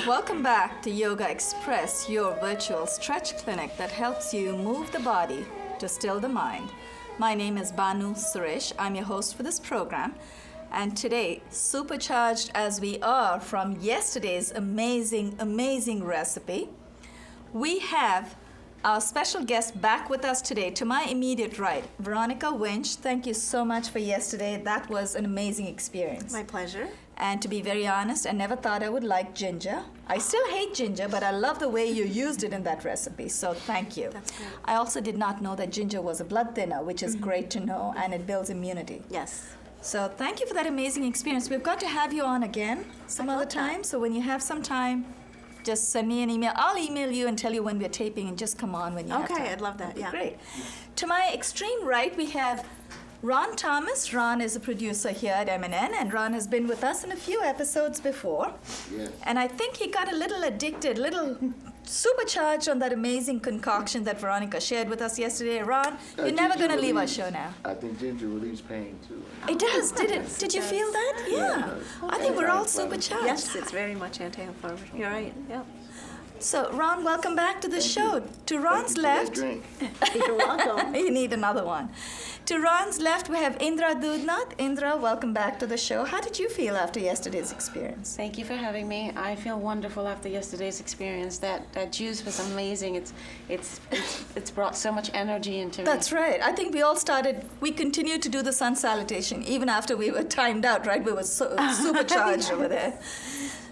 Welcome back to Yogaxpress, your virtual stretch clinic that helps you move the body to still the mind. My name is Banu Suresh. I'm your host for this program. And today, supercharged as we are from yesterday's amazing recipe, we have our special guest back with us today. To my immediate right, Veronica Winsch. Thank you so much for yesterday. That was an amazing experience. My pleasure. And to be very honest, I never thought I would like ginger. I still hate ginger, but I love the way you used it in that recipe, so thank you. That's great. I also did not know that ginger was a blood thinner, which is great to know, and it builds immunity. Yes. So thank you for that amazing experience. We've got to have you on again some other time, so when you have some time, just send me an email. I'll email you and tell you when we're taping, and just come on when you have time. Okay, I'd love that, yeah. Great. To my extreme right, we have Ron Thomas. Ron is a producer here at MNN, and Ron has been with us in a few episodes before. Yeah. And I think he got a little addicted, little supercharged on that amazing concoction that Veronica shared with us yesterday. Ron, you're never going to leave our show now. I think ginger relieves pain, too. It does, did it? Did you feel that? Yeah. I think we're all supercharged. Yes, it's very much anti-inflammatory. You're right, yep. So, Ron, welcome back to the show. You. To Ron's left, Drink. You're welcome. you need another one. To Ron's left, we have Indra Doodnauth. Indra, welcome back to the show. How did you feel after yesterday's experience? Thank you for having me. I feel wonderful after yesterday's experience. That juice was amazing. It's brought so much energy into me. That's right. I think we continued to do the sun salutation even after we were timed out, right? We were so supercharged over there.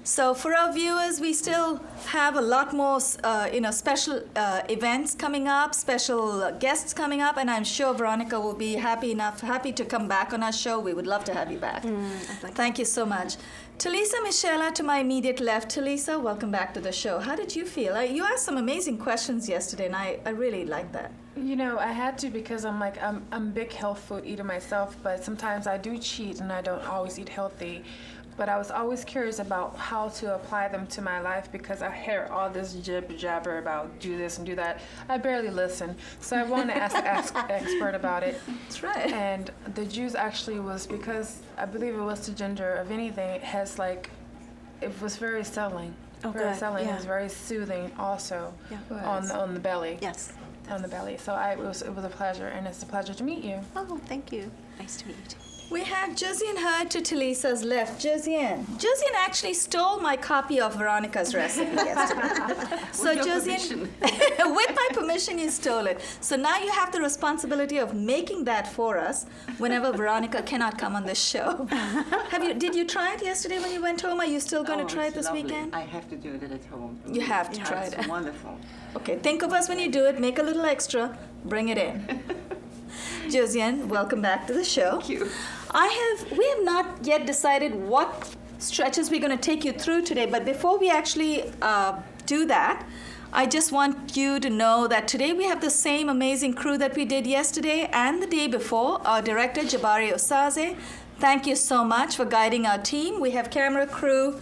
So for our viewers, we still have a lot more, special events coming up, special guests coming up, and I'm sure Veronica will be happy to come back on our show. We would love to have you back. Thank you so much. Talisa Michela to my immediate left. Talisa, welcome back to the show. How did you feel? You asked some amazing questions yesterday, and I really liked that. You know, I had to because I'm a big health food eater myself, but sometimes I do cheat and I don't always eat healthy. But I was always curious about how to apply them to my life because I hear all this jabber about do this and do that. I barely listen. So I wanted to ask an expert about it. That's right. And the juice actually was because I believe it was the ginger. If anything, it was very settling. Oh, very good. settling. Yeah. It was very soothing also on the belly. Yes. On the belly. So it was a pleasure, and it's a pleasure to meet you. Oh, thank you. Nice to meet you too. We have Josiane here to Talisa's left. Josiane actually stole my copy of Veronica's recipe yesterday. So Josiane, with my permission, you stole it. So now you have the responsibility of making that for us whenever Veronica cannot come on this show. Did you try it yesterday when you went home? Are you still going to try it this lovely. weekend? I have to do it at home. You have to try It's it. wonderful. Okay, think of us when you do it. Make a little extra. Bring it in. Josiane, welcome back to the show. Thank you. We have not yet decided what stretches we're going to take you through today, but before we actually do that, I just want you to know that today we have the same amazing crew that we did yesterday and the day before. Our director, Jabari Osaze, thank you so much for guiding our team. We have camera crew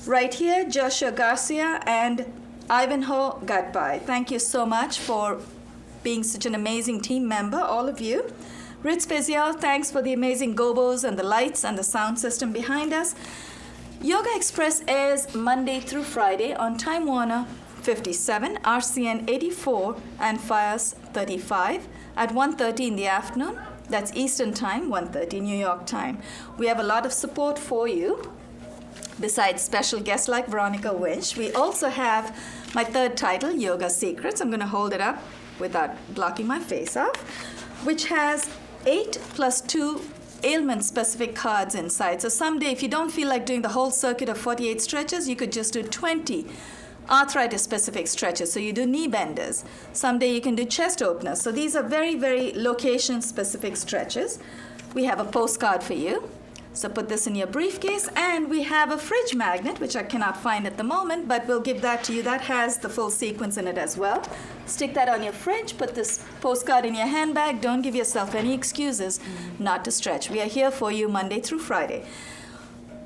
right here, Joshua Garcia and Ivanhoe Gatbai. Thank you so much for being such an amazing team member, all of you. Ritz Spezial, thanks for the amazing gobos and the lights and the sound system behind us. Yogaxpress airs Monday through Friday on Time Warner 57, RCN 84, and Fios 35 at 1:30 in the afternoon. That's Eastern Time, 1:30 New York time. We have a lot of support for you. Besides special guests like Veronica Winsch, we also have my third title, Yoga Secrets. I'm going to hold it up without blocking my face off, which has 8 plus 2 ailment-specific cards inside. So someday, if you don't feel like doing the whole circuit of 48 stretches, you could just do 20 arthritis-specific stretches. So you do knee benders. Someday you can do chest openers. So these are very, very location-specific stretches. We have a postcard for you. So put this in your briefcase. And we have a fridge magnet, which I cannot find at the moment, but we'll give that to you. That has the full sequence in it as well. Stick that on your fridge. Put this postcard in your handbag. Don't give yourself any excuses not to stretch. We are here for you Monday through Friday.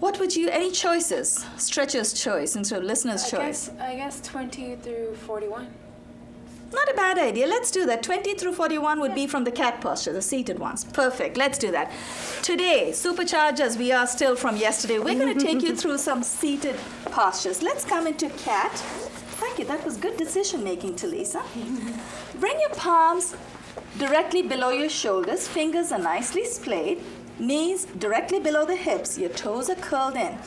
What would you, any choices? Stretcher's choice instead of listener's choice. I guess 20 through 41. Not a bad idea. Let's do that. 20 through 41 would be from the cat posture, the seated ones. Perfect. Let's do that. Today, superchargers, we are still from yesterday. We're going to take you through some seated postures. Let's come into cat. Thank you. That was good decision making, Talisa. Bring your palms directly below your shoulders. Fingers are nicely splayed. Knees directly below the hips. Your toes are curled in.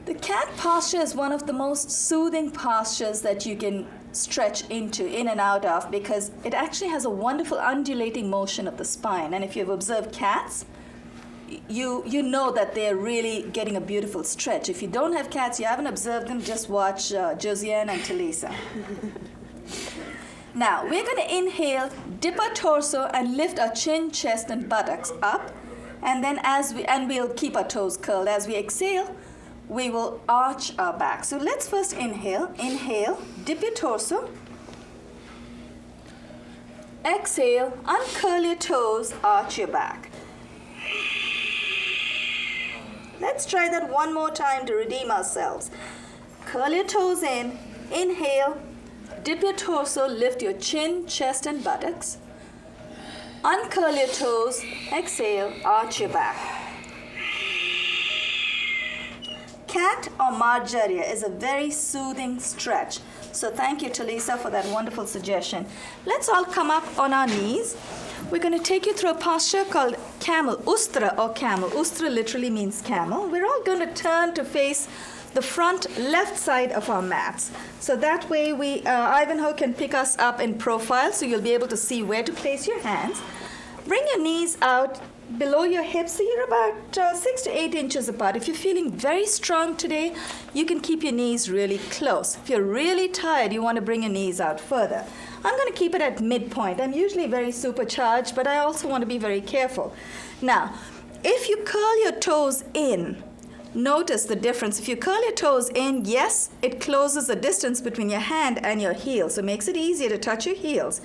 The cat posture is one of the most soothing postures that you can stretch into, in and out of, because it actually has a wonderful undulating motion of the spine. And if you've observed cats, you know that they're really getting a beautiful stretch. If you don't have cats, you haven't observed them, just watch Josiane and Talisa. Now, we're going to inhale, dip our torso, and lift our chin, chest, and buttocks up. And then we'll keep our toes curled. As we exhale, we will arch our back. So let's first inhale. Inhale, dip your torso. Exhale, uncurl your toes, arch your back. Let's try that one more time to redeem ourselves. Curl your toes in. Inhale, dip your torso, lift your chin, chest, and buttocks. Uncurl your toes. Exhale, arch your back. Cat or Marjarya is a very soothing stretch. So thank you, Talisa, for that wonderful suggestion. Let's all come up on our knees. We're going to take you through a posture called camel, ustra or camel. Ustra literally means camel. We're all going to turn to face the front left side of our mats. So that way Ivanhoe can pick us up in profile, so you'll be able to see where to place your hands. Bring your knees out below your hips, so you're about 6 to 8 inches apart. If you're feeling very strong today, you can keep your knees really close. If you're really tired, you want to bring your knees out further. I'm going to keep it at midpoint. I'm usually very supercharged, but I also want to be very careful. Now, if you curl your toes in, notice the difference. If you curl your toes in, yes, it closes the distance between your hand and your heel, so it makes it easier to touch your heels.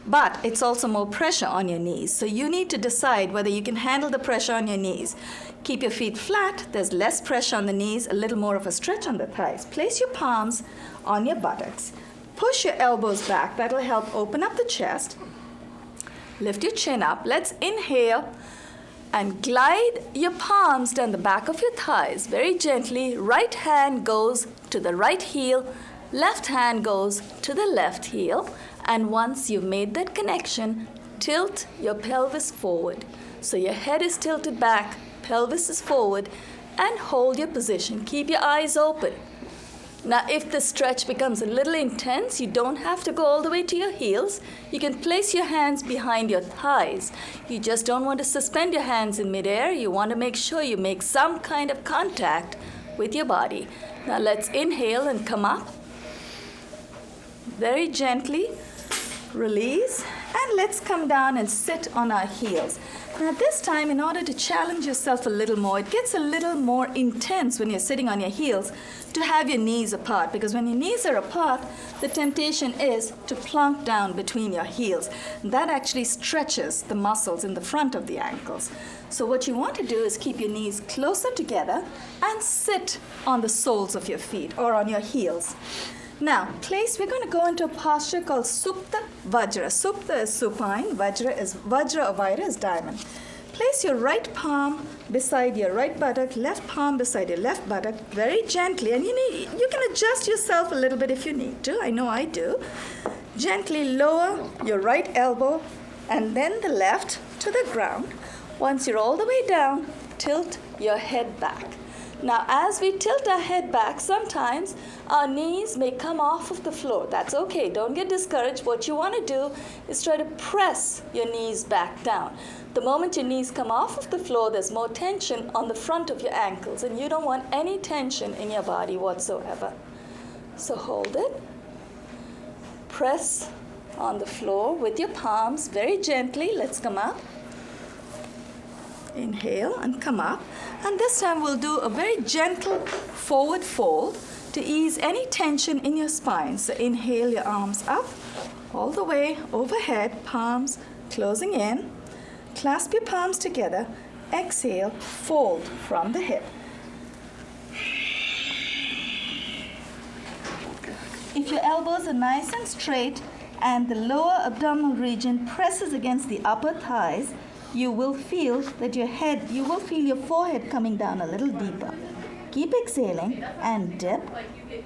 But it's also more pressure on your knees. So you need to decide whether you can handle the pressure on your knees. Keep your feet flat. There's less pressure on the knees, a little more of a stretch on the thighs. Place your palms on your buttocks. Push your elbows back. That'll help open up the chest. Lift your chin up. Let's inhale and glide your palms down the back of your thighs very gently. Right hand goes to the right heel. Left hand goes to the left heel. And once you've made that connection, tilt your pelvis forward. So your head is tilted back, pelvis is forward, and hold your position. Keep your eyes open. Now, if the stretch becomes a little intense, you don't have to go all the way to your heels. You can place your hands behind your thighs. You just don't want to suspend your hands in midair. You want to make sure you make some kind of contact with your body. Now, let's inhale and come up. Very gently. Release, and let's come down and sit on our heels. Now this time, in order to challenge yourself a little more, it gets a little more intense when you're sitting on your heels to have your knees apart, because when your knees are apart, the temptation is to plunk down between your heels. That actually stretches the muscles in the front of the ankles. So what you want to do is keep your knees closer together and sit on the soles of your feet or on your heels. Now, we're going to go into a posture called Supta Vajra. Supta is supine, Vajra or Vaira is diamond. Place your right palm beside your right buttock, left palm beside your left buttock, very gently. And you can adjust yourself a little bit if you need to. I know I do. Gently lower your right elbow and then the left to the ground. Once you're all the way down, tilt your head back. Now, as we tilt our head back, sometimes our knees may come off of the floor. That's okay. Don't get discouraged. What you want to do is try to press your knees back down. The moment your knees come off of the floor, there's more tension on the front of your ankles, and you don't want any tension in your body whatsoever. So hold it. Press on the floor with your palms very gently. Let's come up. Inhale and come up. And this time we'll do a very gentle forward fold to ease any tension in your spine. So inhale your arms up, all the way overhead, palms closing in. Clasp your palms together. Exhale, fold from the hip. If your elbows are nice and straight and the lower abdominal region presses against the upper thighs, you will feel that you will feel your forehead coming down a little deeper. Keep exhaling and dip.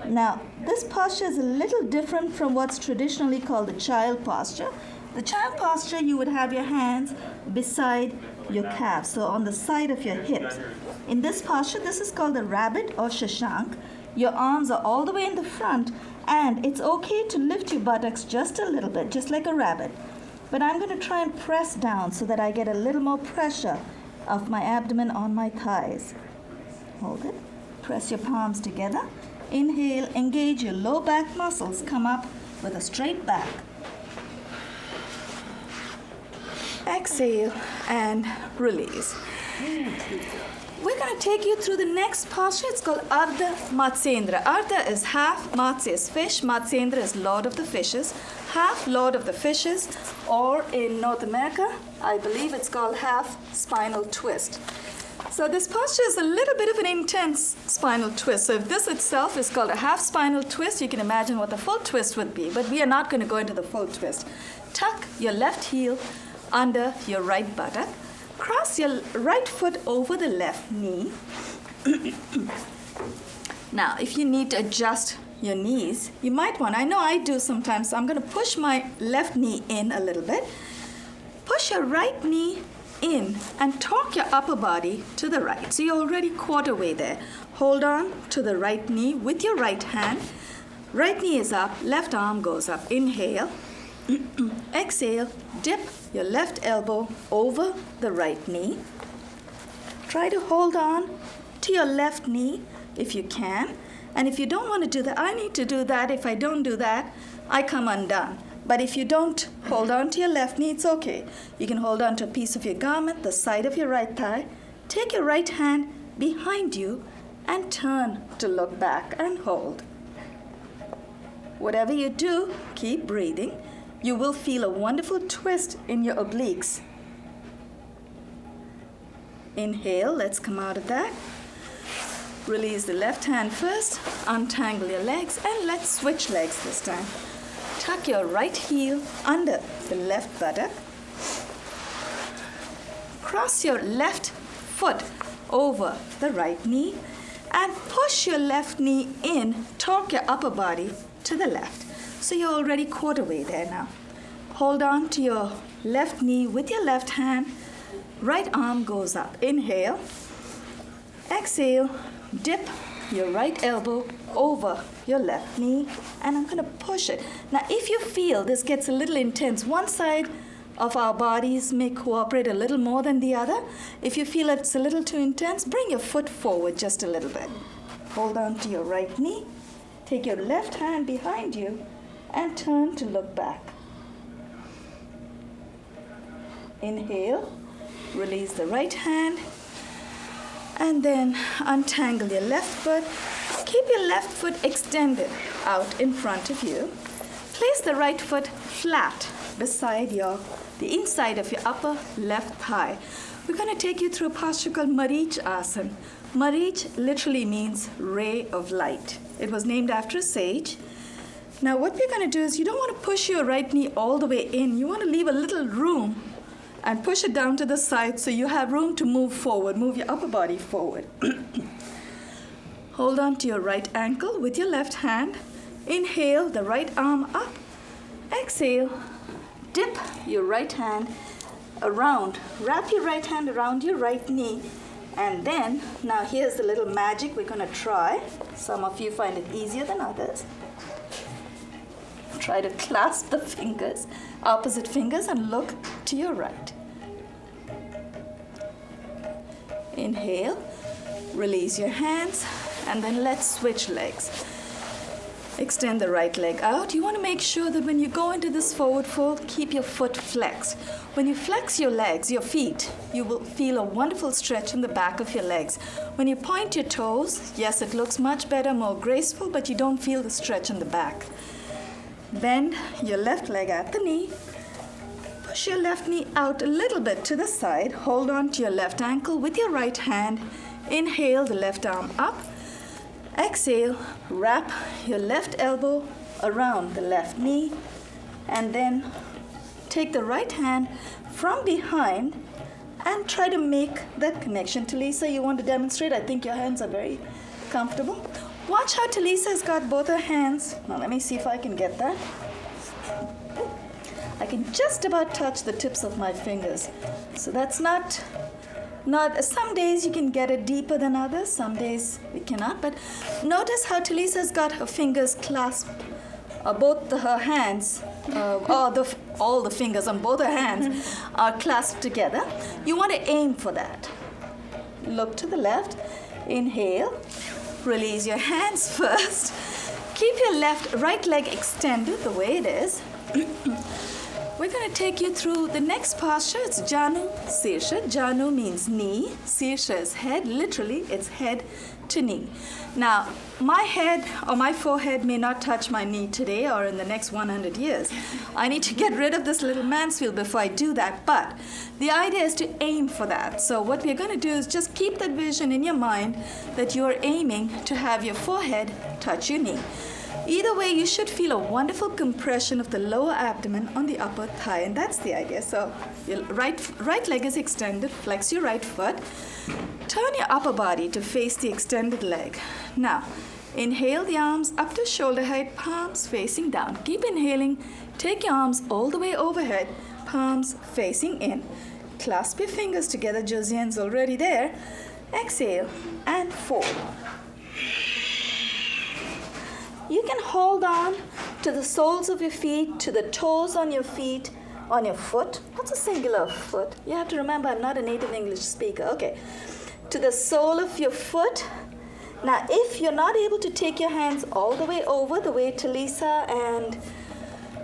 Now, this posture is a little different from what's traditionally called the child posture. The child posture, you would have your hands beside your calves, so on the side of your hips. In this posture, this is called the rabbit or shashank. Your arms are all the way in the front, and it's okay to lift your buttocks just a little bit, just like a rabbit. But I'm going to try and press down so that I get a little more pressure of my abdomen on my thighs. Hold it. Press your palms together. Inhale, engage your low back muscles. Come up with a straight back. Exhale and release. We're going to take you through the next posture. It's called Ardha Matsyendra. Ardha is half, Matsya is fish, Matsyendra is Lord of the Fishes. Half Lord of the Fishes, or in North America, I believe it's called half spinal twist. So this posture is a little bit of an intense spinal twist. So if this itself is called a half spinal twist, you can imagine what the full twist would be. But we are not going to go into the full twist. Tuck your left heel under your right buttock. Cross your right foot over the left knee. Now, if you need to adjust your knees, you might want, I know I do sometimes, so I'm going to push my left knee in a little bit. Push your right knee in and torque your upper body to the right. So you're already quarter way there. Hold on to the right knee with your right hand. Right knee is up, left arm goes up. Inhale. Exhale, dip your left elbow over the right knee. Try to hold on to your left knee if you can. And if you don't want to do that, I need to do that. If I don't do that, I come undone. But if you don't hold on to your left knee, it's okay. You can hold on to a piece of your garment, the side of your right thigh. Take your right hand behind you and turn to look back and hold. Whatever you do, keep breathing. You will feel a wonderful twist in your obliques. Inhale, let's come out of that. Release the left hand first, untangle your legs, and let's switch legs this time. Tuck your right heel under the left buttock. Cross your left foot over the right knee and push your left knee in, torque your upper body to the left. So you're already quarter way there now. Hold on to your left knee with your left hand. Right arm goes up. Inhale. Exhale. Dip your right elbow over your left knee, and I'm going to push it. Now, if you feel this gets a little intense, one side of our bodies may cooperate a little more than the other. If you feel it's a little too intense, bring your foot forward just a little bit. Hold on to your right knee. Take your left hand behind you and turn to look back. Inhale. Release the right hand. And then untangle your left foot. Keep your left foot extended out in front of you. Place the right foot flat beside the inside of your upper left thigh. We're going to take you through a posture called Marich Asana. Marich literally means ray of light. It was named after a sage. Now what we're going to do is you don't want to push your right knee all the way in. You want to leave a little room and push it down to the side so you have room to move forward. Move your upper body forward. Hold on to your right ankle with your left hand. Inhale, the right arm up. Exhale, dip your right hand around. Wrap your right hand around your right knee. And then, now here's the little magic we're going to try. Some of you find it easier than others. Try to clasp the fingers, opposite fingers, and look to your right. Inhale, release your hands, and then let's switch legs. Extend the right leg out. You want to make sure that when you go into this forward fold, keep your foot flexed. When you flex your legs, your feet, you will feel a wonderful stretch in the back of your legs. When you point your toes, yes, it looks much better, more graceful, but you don't feel the stretch in the back. Bend your left leg at the knee. Push your left knee out a little bit to the side. Hold on to your left ankle with your right hand. Inhale the left arm up. Exhale, wrap your left elbow around the left knee, and then take the right hand from behind and try to make that connection. Talisa, you want to demonstrate? I think your hands are very comfortable. Watch how Talisa has got both her hands. Now let me see if I can get that. I can just about touch the tips of my fingers. So that's not, some days you can get it deeper than others, some days we cannot. But notice how Talisa's got her fingers clasped, both her hands, all the fingers on both her hands are clasped together. You want to aim for that. Look to the left, inhale, release your hands first. Keep your right leg extended the way it is. We're going to take you through the next posture. It's Janu Sirsha. Janu means knee. Sirsha is head. Literally, it's head to knee. Now, my head or my forehead may not touch my knee today or in the next 100 years. I need to get rid of this little Mansfield before I do that. But the idea is to aim for that. So what we're going to do is just keep that vision in your mind that you're aiming to have your forehead touch your knee. Either way, you should feel a wonderful compression of the lower abdomen on the upper thigh, and that's the idea. So your right leg is extended, flex your right foot, turn your upper body to face the extended leg. Now, inhale the arms up to shoulder height, palms facing down. Keep inhaling, take your arms all the way overhead, palms facing in. Clasp your fingers together, Josiane's already there. Exhale and fold. You can hold on to the soles of your feet, to the toes on your feet, on your foot. What's a singular foot? You have to remember I'm not a native English speaker. Okay. To the sole of your foot. Now, if you're not able to take your hands all the way over, the way Talisa and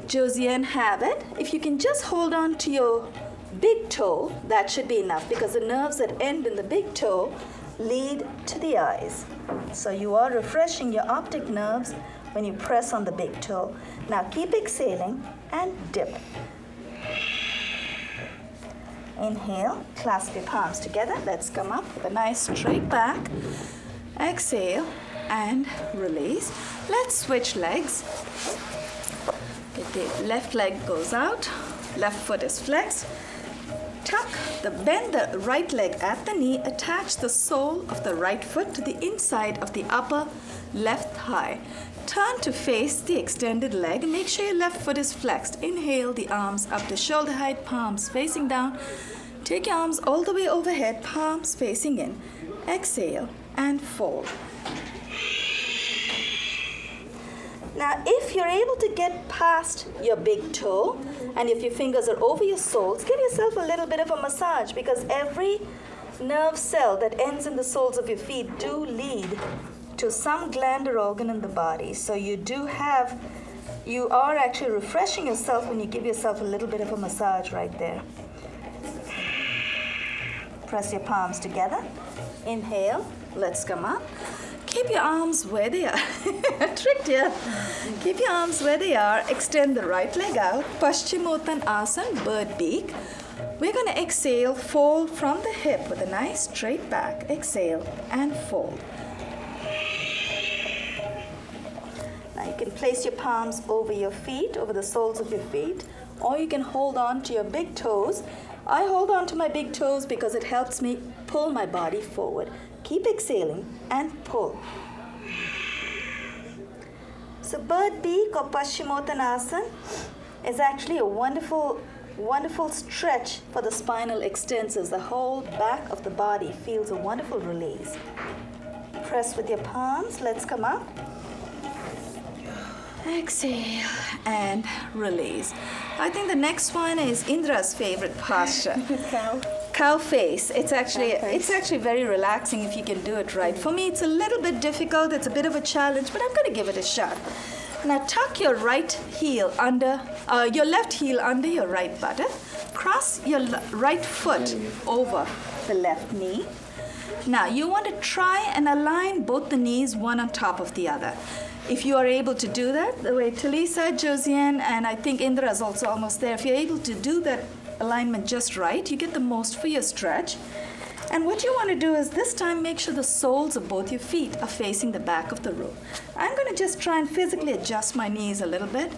Josiane have it, if you can just hold on to your big toe, that should be enough, because the nerves that end in the big toe lead to the eyes. So you are refreshing your optic nerves when you press on the big toe. Now keep exhaling and dip. Inhale, clasp your palms together. Let's come up with a nice straight back. Exhale and release. Let's switch legs. The left leg goes out, left foot is flexed. Bend the right leg at the knee, attach the sole of the right foot to the inside of the upper left thigh. Turn to face the extended leg. Make sure your left foot is flexed. Inhale the arms up to shoulder height, palms facing down. Take your arms all the way overhead, palms facing in. Exhale and fold. Now, if you're able to get past your big toe, and if your fingers are over your soles, give yourself a little bit of a massage, because every nerve cell that ends in the soles of your feet do lead to some gland or organ in the body. So you are actually refreshing yourself when you give yourself a little bit of a massage right there. Press your palms together. Inhale. Let's come up. Keep your arms where they are. Tricked you. Keep your arms where they are. Extend the right leg out. Paschimottanasana, bird beak. We're going to exhale, fold from the hip with a nice straight back. Exhale and fold. Now you can place your palms over your feet, over the soles of your feet, or you can hold on to your big toes. I hold on to my big toes because it helps me pull my body forward. Keep exhaling and pull. So bird beak or Paschimottanasana is actually a wonderful stretch for the spinal extensors. The whole back of the body feels a wonderful release. Press with your palms. Let's come up. Exhale and release. I think the next one is Indra's favorite posture. Cow face. It's actually very relaxing if you can do it right. For me, it's a little bit difficult. It's a bit of a challenge, but I'm going to give it a shot. Now tuck your right heel under, your left heel under your right buttock. Cross your right foot over the left knee. Now you want to try and align both the knees one on top of the other. If you are able to do that, the way Talisa, Josiane, and I think Indra is also almost there, if you're able to do that alignment just right, you get the most for your stretch. And what you want to do is this time make sure the soles of both your feet are facing the back of the room. I'm going to just try and physically adjust my knees a little bit.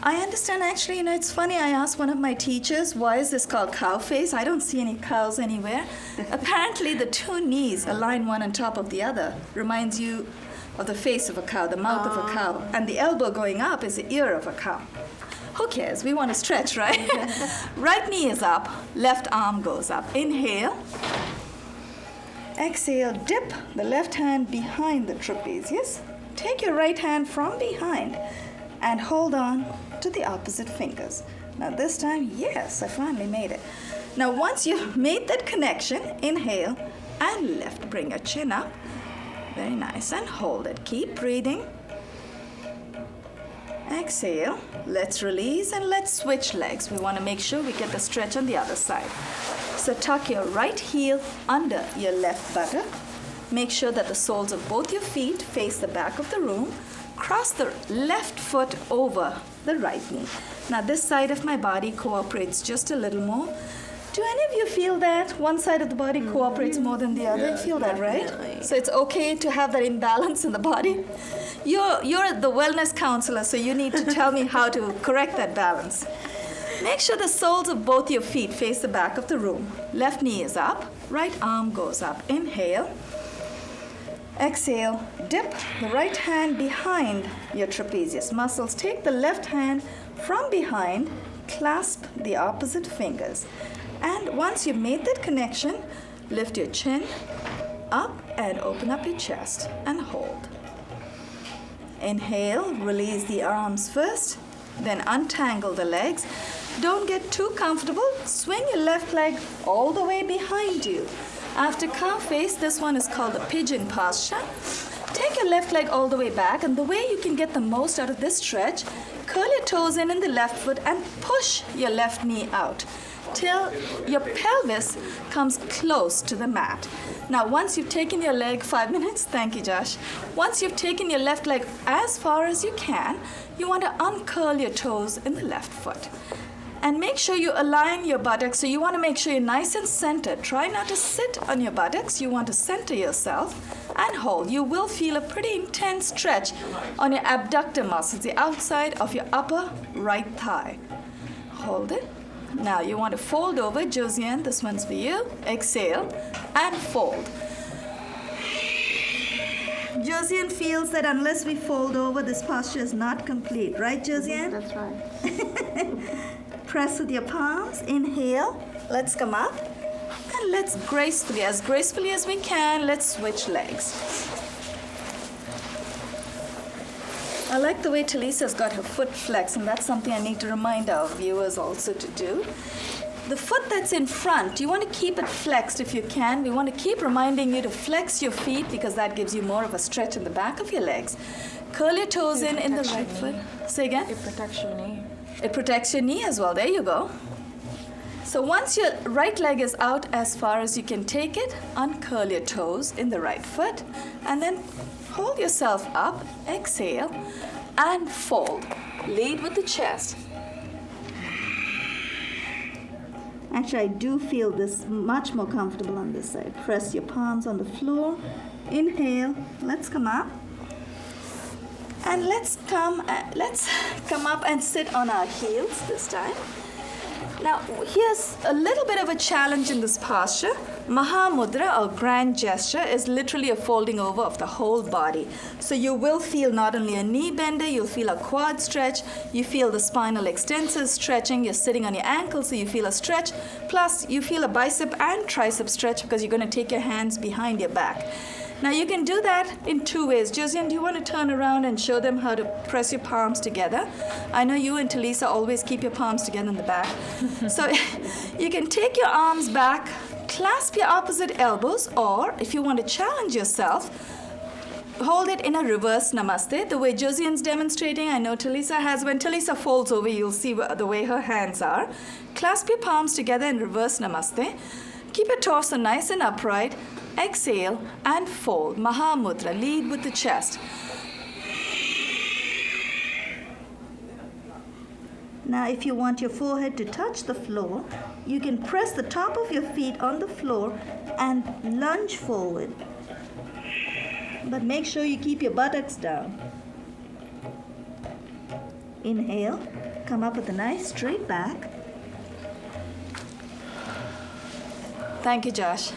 I understand actually, it's funny, I asked one of my teachers, why is this called cow face? I don't see any cows anywhere. Apparently the two knees align one on top of the other. Reminds you of the face of a cow, the mouth of a cow. And the elbow going up is the ear of a cow. Who cares? We want to stretch, right? Right knee is up, left arm goes up. Inhale. Exhale, dip the left hand behind the trapezius. Take your right hand from behind and hold on to the opposite fingers. Now this time, yes, I finally made it. Now once you've made that connection, inhale and lift. Bring your chin up. Very nice. And hold it. Keep breathing. Exhale. Let's release and let's switch legs. We want to make sure we get the stretch on the other side. So tuck your right heel under your left buttock. Make sure that the soles of both your feet face the back of the room. Cross the left foot over the right knee. Now this side of my body cooperates just a little more. Do any of you feel that one side of the body cooperates more than the other? You feel that, right? Definitely. So it's okay to have that imbalance in the body. You're the wellness counselor, so you need to tell me how to correct that balance. Make sure the soles of both your feet face the back of the room. Left knee is up, right arm goes up. Inhale. Exhale, dip the right hand behind your trapezius muscles. Take the left hand from behind, clasp the opposite fingers. And once you've made that connection, lift your chin up and open up your chest and hold. Inhale, release the arms first, then untangle the legs. Don't get too comfortable. Swing your left leg all the way behind you. After cow face, this one is called the pigeon posture. Take your left leg all the way back, and the way you can get the most out of this stretch, curl your toes in the left foot and push your left knee out till your pelvis comes close to the mat. Now, once you've taken your leg, 5 minutes, thank you, Josh. Once you've taken your left leg as far as you can, you want to uncurl your toes in the left foot. And make sure you align your buttocks. So you want to make sure you're nice and centered. Try not to sit on your buttocks. You want to center yourself and hold. You will feel a pretty intense stretch on your abductor muscles, the outside of your upper right thigh. Hold it. Now you want to fold over. Josiane, this one's for you. Exhale and fold. Josiane feels that unless we fold over, this posture is not complete. Right, Josiane? That's right. Press with your palms. Inhale. Let's come up. And let's gracefully as we can, let's switch legs. I like the way Talisa's got her foot flexed, and that's something I need to remind our viewers also to do. The foot that's in front, you want to keep it flexed if you can. We want to keep reminding you to flex your feet because that gives you more of a stretch in the back of your legs. Curl your toes in the right foot. Say again? It protects your knee. It protects your knee as well. There you go. So once your right leg is out as far as you can take it, uncurl your toes in the right foot and then hold yourself up, exhale, and fold. Lead with the chest. Actually, I do feel this much more comfortable on this side. Press your palms on the floor. Inhale. Let's come up. And let's come up and sit on our heels this time. Now, here's a little bit of a challenge in this posture. Mahamudra, or grand gesture, is literally a folding over of the whole body. So you will feel not only a knee bender, you'll feel a quad stretch, you feel the spinal extensors stretching, you're sitting on your ankles, so you feel a stretch, plus you feel a bicep and tricep stretch because you're going to take your hands behind your back. Now you can do that in two ways. Josiane, do you want to turn around and show them how to press your palms together? I know you and Talisa always keep your palms together in the back. So you can take your arms back, clasp your opposite elbows, or if you want to challenge yourself, hold it in a reverse namaste, the way Josiane's demonstrating. I know Talisa has. When Talisa folds over, you'll see the way her hands are. Clasp your palms together in reverse namaste. Keep your torso nice and upright. Exhale and fold. Mahamudra, lead with the chest. Now, if you want your forehead to touch the floor, you can press the top of your feet on the floor and lunge forward. But make sure you keep your buttocks down. Inhale, come up with a nice straight back. Thank you, Josh.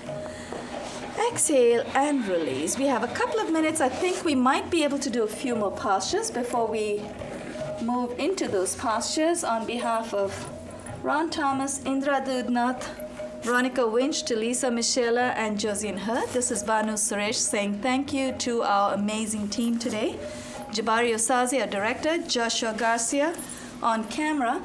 Exhale and release. We have a couple of minutes. I think we might be able to do a few more postures before we move into those postures. On behalf of Ron Thomas, Indra Doodnauth, Veronica Winsch, Talisa Michela, and Josiane Hurt, this is Banu Suresh saying thank you to our amazing team today. Jabari Osazi, our director, Joshua Garcia on camera,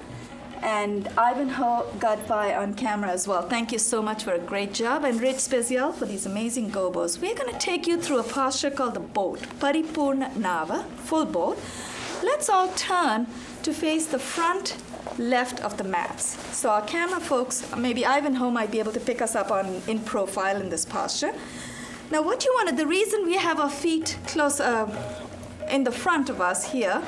and Ivanhoe Gadpai on camera as well. Thank you so much for a great job, and Rich Spezial for these amazing gobos. We're going to take you through a posture called the boat, Paripurna Nava, full boat. Let's all turn to face the front left of the mats. So our camera folks, maybe Ivanhoe might be able to pick us up in profile in this posture. Now what you wanted, the reason we have our feet close in the front of us here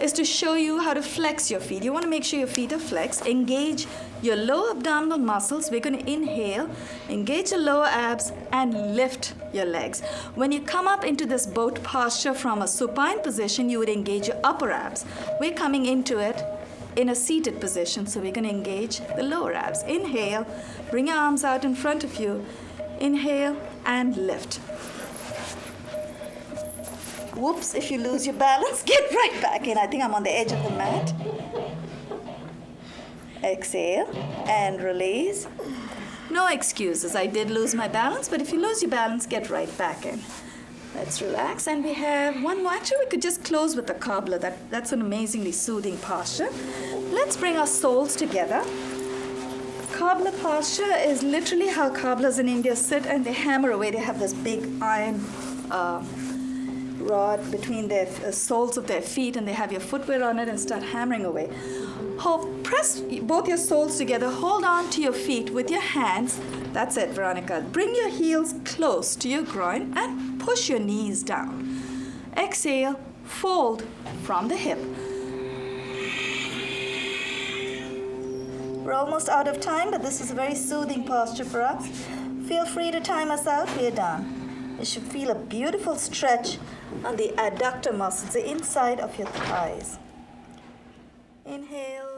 is to show you how to flex your feet. You want to make sure your feet are flexed. Engage your lower abdominal muscles. We're going to inhale, engage the lower abs, and lift your legs. When you come up into this boat posture from a supine position, you would engage your upper abs. We're coming into it in a seated position, so we're going to engage the lower abs. Inhale, bring your arms out in front of you. Inhale and lift. Whoops, if you lose your balance, get right back in. I think I'm on the edge of the mat. Exhale and release. No excuses. I did lose my balance, but if you lose your balance, get right back in. Let's relax. And we have one more. Actually, we could just close with the cobbler. That's an amazingly soothing posture. Let's bring our soles together. Cobbler posture is literally how cobblers in India sit and they hammer away. They have this big iron rod between their soles of their feet, and they have your footwear on it and start hammering away. Press both your soles together. Hold on to your feet with your hands. That's it, Veronica. Bring your heels close to your groin and push your knees down. Exhale, fold from the hip. We're almost out of time, but this is a very soothing posture for us. Feel free to time us out. We're done. You should feel a beautiful stretch on the adductor muscles, the inside of your thighs. Inhale.